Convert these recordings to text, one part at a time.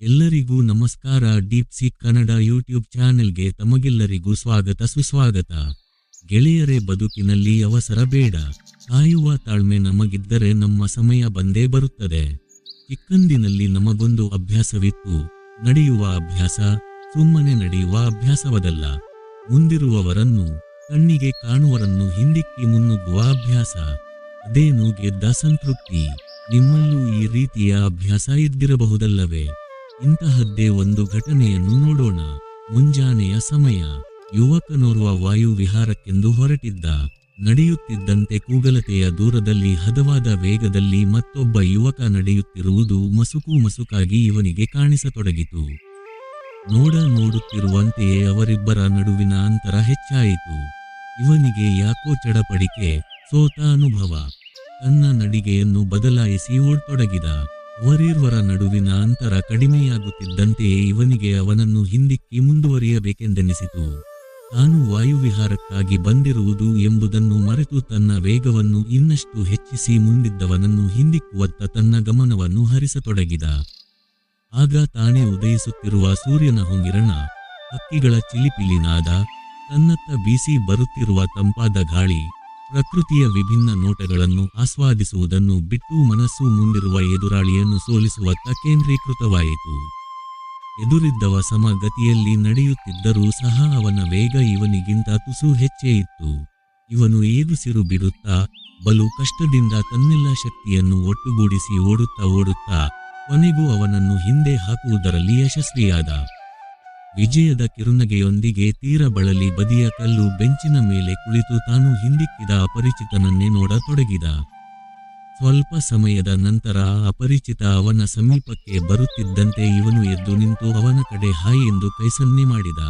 ಎಲ್ಲರಿಗೂ ನಮಸ್ಕಾರ. ಡೀಪ್ಸೀಕ್ ಕನ್ನಡ ಯೂಟ್ಯೂಬ್ ಚಾನೆಲ್ಗೆ ತಮಗೆಲ್ಲರಿಗೂ ಸ್ವಾಗತ ಸುಸ್ವಾಗತ. ಗೆಳೆಯರೇ, ಬದುಕಿನಲ್ಲಿ ಅವಸರ ಬೇಡ. ಕಾಯುವ ತಾಳ್ಮೆ ನಮಗಿದ್ದರೆ ನಮ್ಮ ಸಮಯ ಬಂದೇ ಬರುತ್ತದೆ. ಚಿಕ್ಕಂದಿನಲ್ಲಿ ನಮಗೊಂದು ಅಭ್ಯಾಸವಿತ್ತು, ನಡೆಯುವ ಅಭ್ಯಾಸ. ಸುಮ್ಮನೆ ನಡೆಯುವ ಅಭ್ಯಾಸವದಲ್ಲ, ಮುಂದಿರುವವರನ್ನು, ಕಣ್ಣಿಗೆ ಕಾಣುವರನ್ನು ಹಿಂದಿಕ್ಕಿ ಮುನ್ನುಗ್ಗುವ ಅಭ್ಯಾಸ. ಅದೇನು ಗೆದ್ದ ಸಂತೃಪ್ತಿ. ನಿಮ್ಮಲ್ಲೂ ಈ ರೀತಿಯ ಅಭ್ಯಾಸ ಇದ್ದಿರಬಹುದಲ್ಲವೇ? ಇಂತಹದ್ದೇ ಒಂದು ಘಟನೆಯನ್ನು ನೋಡೋಣ. ಮುಂಜಾನೆಯ ಸಮಯ. ಯುವಕನೋರ್ವ ವಾಯು ವಿಹಾರಕ್ಕೆಂದು ಹೊರಟಿದ್ದ. ನಡೆಯುತ್ತಿದ್ದಂತೆ ಕೂಗಲತೆಯ ದೂರದಲ್ಲಿ ಹದವಾದ ವೇಗದಲ್ಲಿ ಮತ್ತೊಬ್ಬ ಯುವಕ ನಡೆಯುತ್ತಿರುವುದು ಮಸುಕಾಗಿ ಇವನಿಗೆ ಕಾಣಿಸತೊಡಗಿತು. ನೋಡುತ್ತಿರುವಂತೆಯೇ ಅವರಿಬ್ಬರ ನಡುವಿನ ಅಂತರ ಹೆಚ್ಚಾಯಿತು. ಇವನಿಗೆ ಯಾಕೋ ಚಡಪಡಿಕೆ, ಸೋತ ಅನುಭವ. ತನ್ನ ನಡಿಗೆಯನ್ನು ಬದಲಾಯಿಸಿ ಓಡತೊಡಗಿದ. ಅವರಿರುವರ ನಡುವಿನ ಅಂತರ ಕಡಿಮೆಯಾಗುತ್ತಿದ್ದಂತೆಯೇ ಇವನಿಗೆ ಅವನನ್ನು ಹಿಂದಿಕ್ಕಿ ಮುಂದುವರಿಯಬೇಕೆಂದೆನಿಸಿತು. ತಾನು ವಾಯುವಿಹಾರಕ್ಕಾಗಿ ಬಂದಿರುವುದು ಎಂಬುದನ್ನು ಮರೆತು ತನ್ನ ವೇಗವನ್ನು ಇನ್ನಷ್ಟು ಹೆಚ್ಚಿಸಿ ಮುಂದಿದ್ದವನನ್ನು ಹಿಂದಿಕ್ಕುವತ್ತ ತನ್ನ ಗಮನವನ್ನು ಹರಿಸತೊಡಗಿದ. ಆಗ ತಾನೇ ಉದಯಿಸುತ್ತಿರುವ ಸೂರ್ಯನ ಹೊಂಗಿರಣ, ಹಕ್ಕಿಗಳ ಚಿಲಿಪಿಲಿನಾದ, ತನ್ನತ್ತ ಬೀಸಿ ಬರುತ್ತಿರುವ ತಂಪಾದ ಗಾಳಿ, ಪ್ರಕೃತಿಯ ವಿಭಿನ್ನ ನೋಟಗಳನ್ನು ಆಸ್ವಾದಿಸುವುದನ್ನು ಬಿಟ್ಟು ಮನಸ್ಸು ಮುಂದಿರುವ ಎದುರಾಳಿಯನ್ನು ಸೋಲಿಸುವತ್ತ ಕೇಂದ್ರೀಕೃತವಾಯಿತು. ಎದುರಿದ್ದವ ಸಮಗತಿಯಲ್ಲಿ ನಡೆಯುತ್ತಿದ್ದರೂ ಸಹ ಅವನ ವೇಗ ಇವನಿಗಿಂತ ತುಸು ಹೆಚ್ಚೇ ಇತ್ತು. ಇವನು ಏಗುಸಿರು ಬಿಡುತ್ತಾ, ಬಲು ಕಷ್ಟದಿಂದ ತನ್ನೆಲ್ಲ ಶಕ್ತಿಯನ್ನು ಒಟ್ಟುಗೂಡಿಸಿ ಓಡುತ್ತಾ ಕೊನೆಗೂ ಅವನನ್ನು ಹಿಂದೆ ಹಾಕುವುದರಲ್ಲಿ ಯಶಸ್ವಿಯಾದ. ವಿಜಯದ ಕಿರುನಗೆಯೊಂದಿಗೆ ತೀರ ಬಳಲಿ ಬದಿಯ ಕಲ್ಲು ಬೆಂಚಿನ ಮೇಲೆ ಕುಳಿತು ತಾನು ಹಿಂದಿಕ್ಕಿದ ಅಪರಿಚಿತನನ್ನೇ ನೋಡತೊಡಗಿದ. ಸ್ವಲ್ಪ ಸಮಯದ ನಂತರ ಆ ಅಪರಿಚಿತ ಅವನ ಸಮೀಪಕ್ಕೆ ಬರುತ್ತಿದ್ದಂತೆ ಇವನು ಎದ್ದು ನಿಂತು ಅವನ ಕಡೆ ಹಾಯ್ ಎಂದು ಕೈಸನ್ನೆ ಮಾಡಿದ.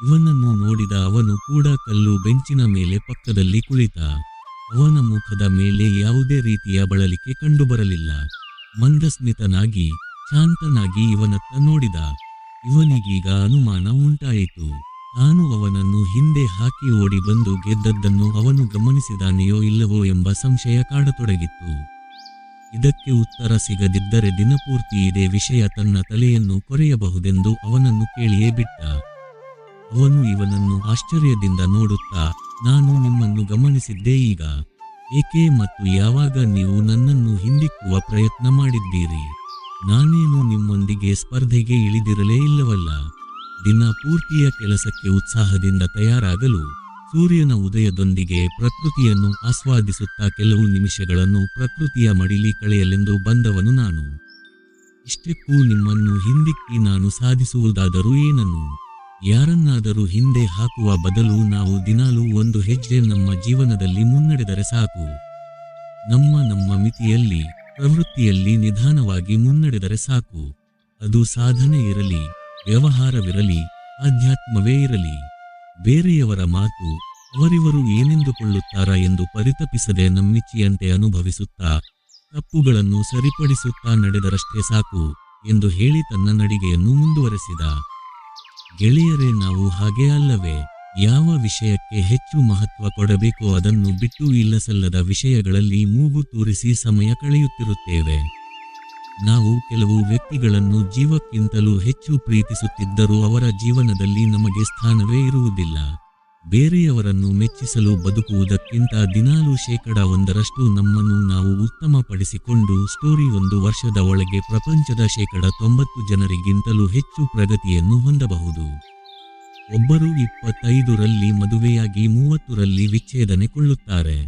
ಇವನನ್ನು ನೋಡಿದ ಅವನು ಕೂಡ ಕಲ್ಲು ಬೆಂಚಿನ ಮೇಲೆ ಪಕ್ಕದಲ್ಲಿ ಕುಳಿತ. ಅವನ ಮುಖದ ಮೇಲೆ ಯಾವುದೇ ರೀತಿಯ ಬಳಲಿಕೆ ಕಂಡುಬರಲಿಲ್ಲ. ಮಂದಸ್ಮಿತನಾಗಿ, ಶಾಂತನಾಗಿ ಇವನತ್ತ ನೋಡಿದ. ಇವನಿಗೀಗ ಅನುಮಾನ ಉಂಟಾಯಿತು. ತಾನು ಅವನನ್ನು ಹಿಂದೆ ಹಾಕಿ ಓಡಿ ಬಂದು ಗೆದ್ದದ್ದನ್ನು ಅವನು ಗಮನಿಸಿದಾನೆಯೋ ಇಲ್ಲವೋ ಎಂಬ ಸಂಶಯ ಕಾಡತೊಡಗಿತ್ತು. ಇದಕ್ಕೆ ಉತ್ತರ ಸಿಗದಿದ್ದರೆ ದಿನಪೂರ್ತಿ ಇದೇ ವಿಷಯ ತನ್ನ ತಲೆಯನ್ನು ಕೊರೆಯಬಹುದೆಂದು ಅವನನ್ನು ಕೇಳಿಯೇ ಬಿಟ್ಟ. ಅವನು ಇವನನ್ನು ಆಶ್ಚರ್ಯದಿಂದ ನೋಡುತ್ತಾ, ನಾನು ನಿಮ್ಮನ್ನು ಗಮನಿಸಿದ್ದೇ ಈಗ. ಏಕೆ ಮತ್ತು ಯಾವಾಗ ನೀವು ನನ್ನನ್ನು ಹಿಂದಿಕ್ಕುವ ಪ್ರಯತ್ನ ಮಾಡಿದ್ದೀರಿ? ನಾನೇನು ನಿಮ್ಮೊಂದಿಗೆ ಸ್ಪರ್ಧೆಗೆ ಇಳಿದಿರಲೇ ಇಲ್ಲವಲ್ಲ. ದಿನ ಪೂರ್ತಿಯ ಕೆಲಸಕ್ಕೆ ಉತ್ಸಾಹದಿಂದ ತಯಾರಾಗಲು, ಸೂರ್ಯನ ಉದಯದೊಂದಿಗೆ ಪ್ರಕೃತಿಯನ್ನು ಆಸ್ವಾದಿಸುತ್ತಾ ಕೆಲವು ನಿಮಿಷಗಳನ್ನು ಪ್ರಕೃತಿಯ ಮಡಿಲಿ ಕಳೆಯಲೆಂದು ಬಂದವನು ನಾನು. ಇಷ್ಟಕ್ಕೂ ನಿಮ್ಮನ್ನು ಹಿಂದಿಕ್ಕಿ ನಾನು ಸಾಧಿಸುವುದಾದರೂ ಏನನ್ನು? ಯಾರನ್ನಾದರೂ ಹಿಂದೆ ಹಾಕುವ ಬದಲು ನಾವು ದಿನಾಲೂ ಒಂದು ಹೆಜ್ಜೆ ನಮ್ಮ ಜೀವನದಲ್ಲಿ ಮುನ್ನಡೆದರೆ ಸಾಕು. ನಮ್ಮ ಮಿತಿಯಲ್ಲಿ, ಪ್ರವೃತ್ತಿಯಲ್ಲಿ ನಿಧಾನವಾಗಿ ಮುನ್ನಡೆದರೆ ಸಾಕು. ಅದು ಸಾಧನೆ ಇರಲಿ, ವ್ಯವಹಾರವಿರಲಿ, ಆಧ್ಯಾತ್ಮವೇ ಇರಲಿ. ಬೇರೆಯವರ ಮಾತು, ಅವರಿವರು ಏನೆಂದುಕೊಳ್ಳುತ್ತಾರಾ ಎಂದು ಪರಿತಪಿಸದೆ ನಮ್ಮಿಚ್ಛೆಯಂತೆ ಅನುಭವಿಸುತ್ತಾ, ತಪ್ಪುಗಳನ್ನು ಸರಿಪಡಿಸುತ್ತಾ ನಡೆದರಷ್ಟೇ ಸಾಕು ಎಂದು ಹೇಳಿ ತನ್ನ ನಡಿಗೆಯನ್ನು ಮುಂದುವರೆಸಿದ. ಗೆಳೆಯರೇ, ನಾವು ಹಾಗೆ ಅಲ್ಲವೇ? ಯಾವ ವಿಷಯಕ್ಕೆ ಹೆಚ್ಚು ಮಹತ್ವ ಕೊಡಬೇಕೋ ಅದನ್ನು ಬಿಟ್ಟು ಇಲ್ಲಸಲ್ಲದ ವಿಷಯಗಳಲ್ಲಿ ಮೂಗು ತೂರಿಸಿ ಸಮಯ ಕಳೆಯುತ್ತಿರುತ್ತೇವೆ. ನಾವು ಕೆಲವು ವ್ಯಕ್ತಿಗಳನ್ನು ಜೀವಕ್ಕಿಂತಲೂ ಹೆಚ್ಚು ಪ್ರೀತಿಸುತ್ತಿದ್ದರೂ ಅವರ ಜೀವನದಲ್ಲಿ ನಮಗೆ ಸ್ಥಾನವೇ ಇರುವುದಿಲ್ಲ. ಬೇರೆಯವರನ್ನು ಮೆಚ್ಚಿಸಲು ಬದುಕುವುದಕ್ಕಿಂತ ದಿನಾಲೂ 1% ನಮ್ಮನ್ನು ನಾವು ಉತ್ತಮಪಡಿಸಿಕೊಂಡು ಒಂದು ವರ್ಷದ ಒಳಗೆ ಪ್ರಪಂಚದ 90% ಜನರಿಗಿಂತಲೂ ಹೆಚ್ಚು ಪ್ರಗತಿಯನ್ನು ಹೊಂದಬಹುದು. ಒಬ್ಬರು 25ರಲ್ಲಿ ಮದುವೆಯಾಗಿ 30ರಲ್ಲಿ ವಿಚ್ಛೇದನೆಗೊಳ್ಳುತ್ತಾರೆ.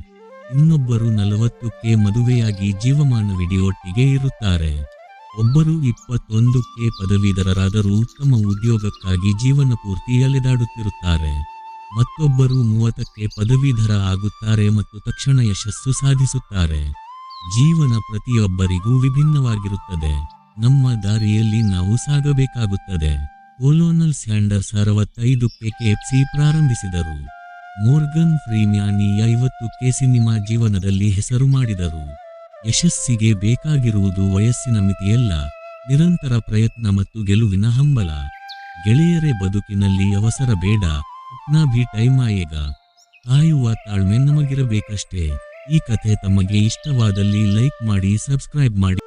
ಇನ್ನೊಬ್ಬರು 40ಕ್ಕೆ ಮದುವೆಯಾಗಿ ಜೀವಮಾನವಿಡೀ ಒಟ್ಟಿಗೆ ಇರುತ್ತಾರೆ. ಒಬ್ಬರು 21ಕ್ಕೆ ಪದವೀಧರರಾದರೂ ಉತ್ತಮ ಉದ್ಯೋಗಕ್ಕಾಗಿ ಜೀವನ ಪೂರ್ತಿ ಅಲೆದಾಡುತ್ತಿರುತ್ತಾರೆ. ಮತ್ತೊಬ್ಬರು 30ಕ್ಕೆ ಪದವೀಧರ ಆಗುತ್ತಾರೆ ಮತ್ತು ತಕ್ಷಣ ಯಶಸ್ಸು ಸಾಧಿಸುತ್ತಾರೆ. ಜೀವನ ಪ್ರತಿಯೊಬ್ಬರಿಗೂ ವಿಭಿನ್ನವಾಗಿರುತ್ತದೆ. ನಮ್ಮ ದಾರಿಯಲ್ಲಿ ನಾವು ಸಾಗಬೇಕಾಗುತ್ತದೆ. ಕೊಲೋನಲ್ ಸ್ಯಾಂಡರ್ಸ್ 65ಕ್ಕೆ KFC ಪ್ರಾರಂಭಿಸಿದರು. ಮೋರ್ಗನ್ ಫ್ರೀಮ್ಯಾನ್ 50ಕ್ಕೆ ಸಿನಿಮಾ ಜೀವನದಲ್ಲಿ ಹೆಸರು ಮಾಡಿದರು. ಯಶಸ್ಸಿಗೆ ಬೇಕಾಗಿರುವುದು ವಯಸ್ಸಿನ ಮಿತಿಯಲ್ಲ, ನಿರಂತರ ಪ್ರಯತ್ನ ಮತ್ತು ಗೆಲುವಿನ ಹಂಬಲ. ಗೆಳೆಯರೇ, ಬದುಕಿನಲ್ಲಿ ಅವಸರ ಬೇಡ. ಅಪ್ನಾ ಭಿ ಟೈಮ್ ಆಯೇಗಾ. ಕಾಯುವ ತಾಳ್ಮೆ ನಮಗಿರಬೇಕಷ್ಟೇ. ಈ ಕಥೆ ತಮಗೆ ಇಷ್ಟವಾದಲ್ಲಿ ಲೈಕ್ ಮಾಡಿ, ಸಬ್ಸ್ಕ್ರೈಬ್ ಮಾಡಿ.